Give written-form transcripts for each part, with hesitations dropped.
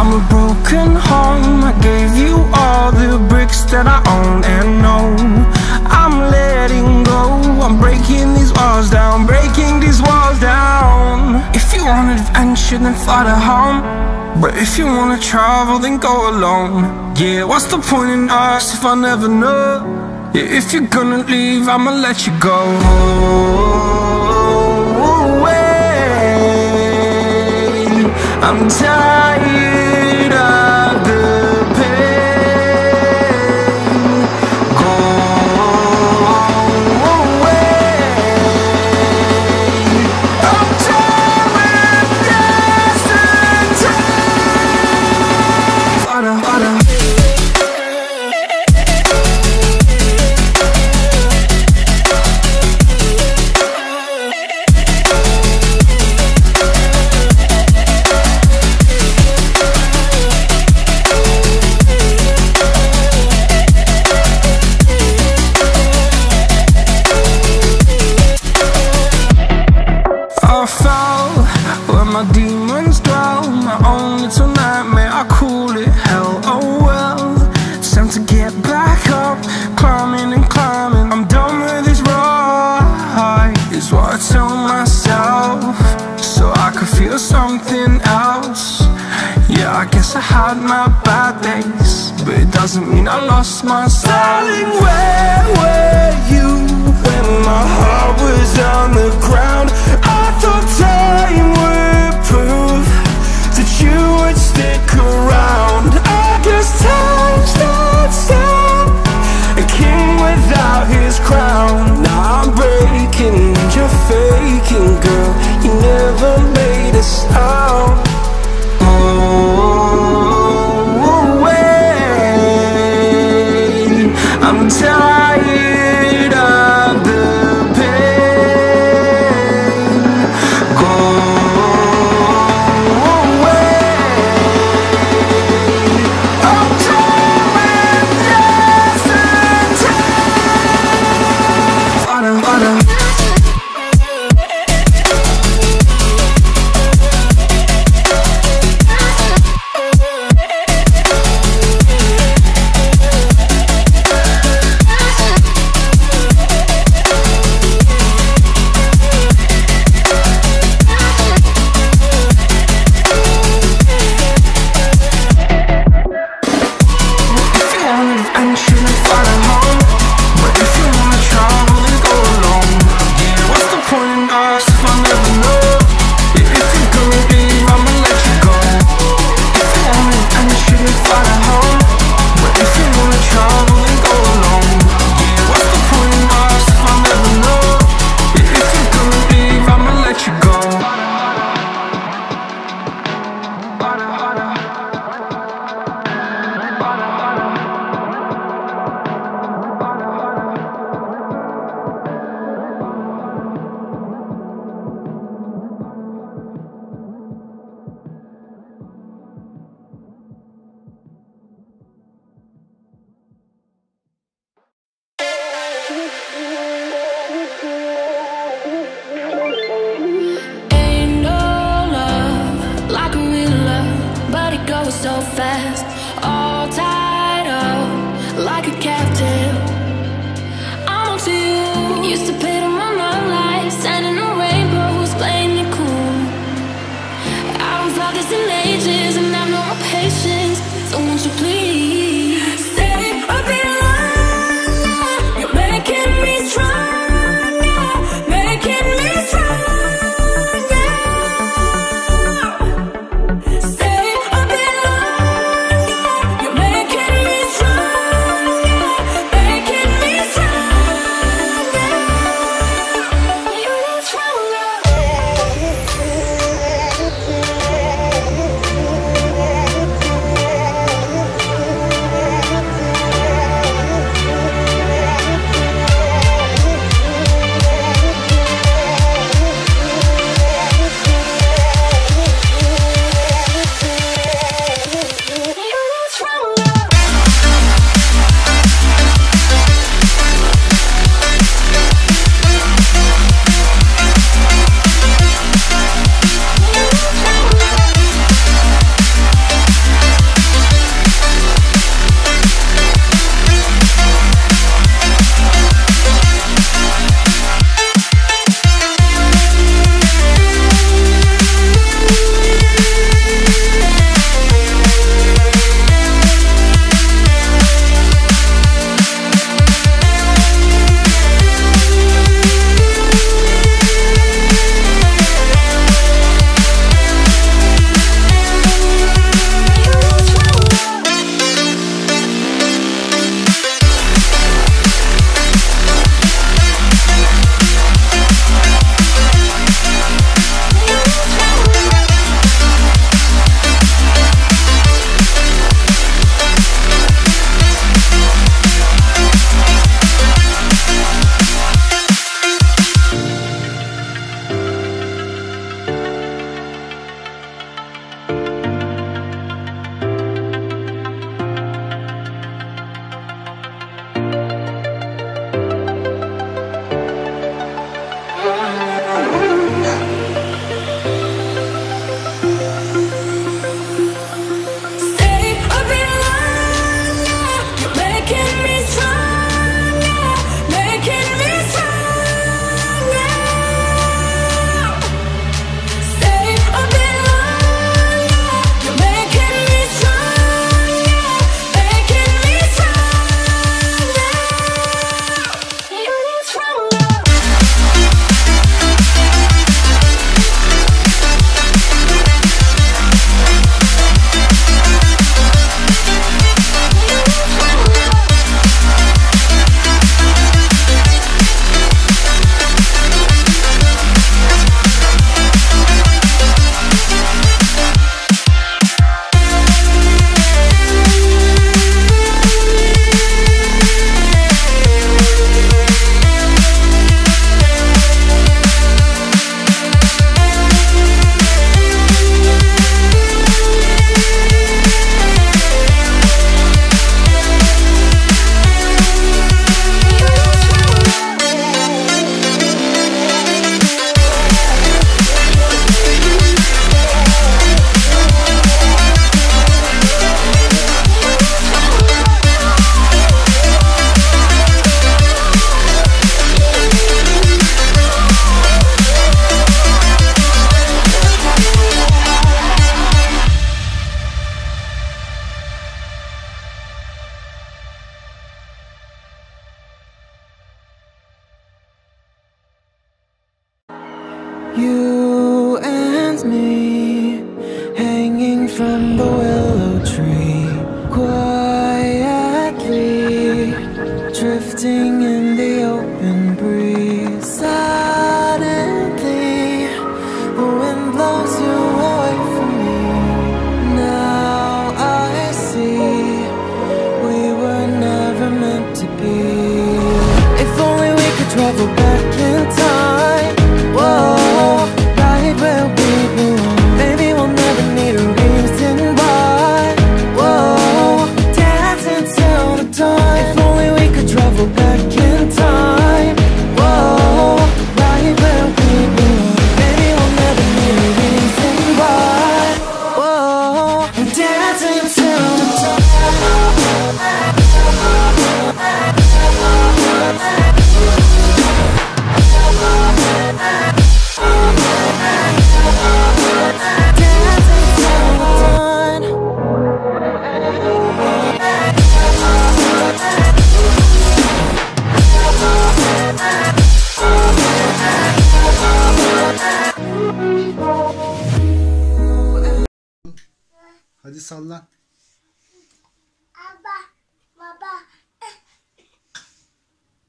I'm a broken home. I gave you all the bricks that I own and know. I'm letting go, I'm breaking these walls down, breaking these walls down. If you want adventure, then fly to home. But if you wanna travel, then go alone. Yeah, what's the point in us if I never know? Yeah, if you're gonna leave, I'ma let you go. I'm tired of the pain. Go away. I'm tired of yesterday. Fada, fada. My demons dwell, my own little nightmare, I call it hell, oh well. It's time to get back up, climbing and climbing. I'm done with this ride, is what I tell myself, so I could feel something else. Yeah, I guess I had my bad days, but it doesn't mean I lost my style. Darling, where were you when my heart was on the ground? I thought time would prove that you would stick around. I guess time stood still, a king without his crown. Now I'm breaking and you're faking, girl. You never made a sound. Oh, wait, I'm tired of the pain. Go away. I'm tired of yesterday. Fada, fada. So fast, all tied up like a captive. I'm on to you. Used to pay them on my life, sending the rainbows, playing it cool. I don't felt this in ages, and I've no more patience. So won't you please stay a bit longer? You're making me stronger, making me stronger. drifting in the open breeze. Suddenly, the wind blows you away from me. Now I see we were never meant to be. If only we could travel back in time. Whoa, right where we belong. Maybe we'll never need a reason why. Whoa, dancing till the dawn. If only we could travel back in time. Whoa, right where we belong. Maybe we'll never need a reason why. Whoa, dancing till the dawn. Hadi sallan. Baba.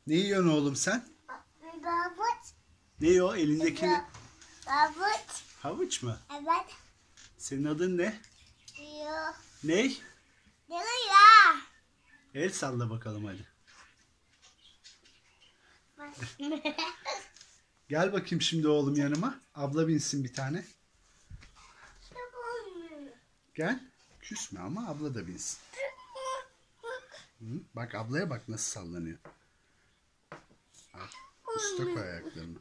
Ne yiyorsun oğlum sen? Havuç. Ne o elindeki ne? Havuç. Havuç mu? Evet. Senin adın ne? Diyor. Ney? Diyor ya. El salla bakalım hadi. Gel bakayım şimdi oğlum yanıma. Abla binsin bir tane. Gel. Küsme ama abla da binsin. Hı? Bak ablaya bak nasıl sallanıyor. Al, usta koy ayaklarını.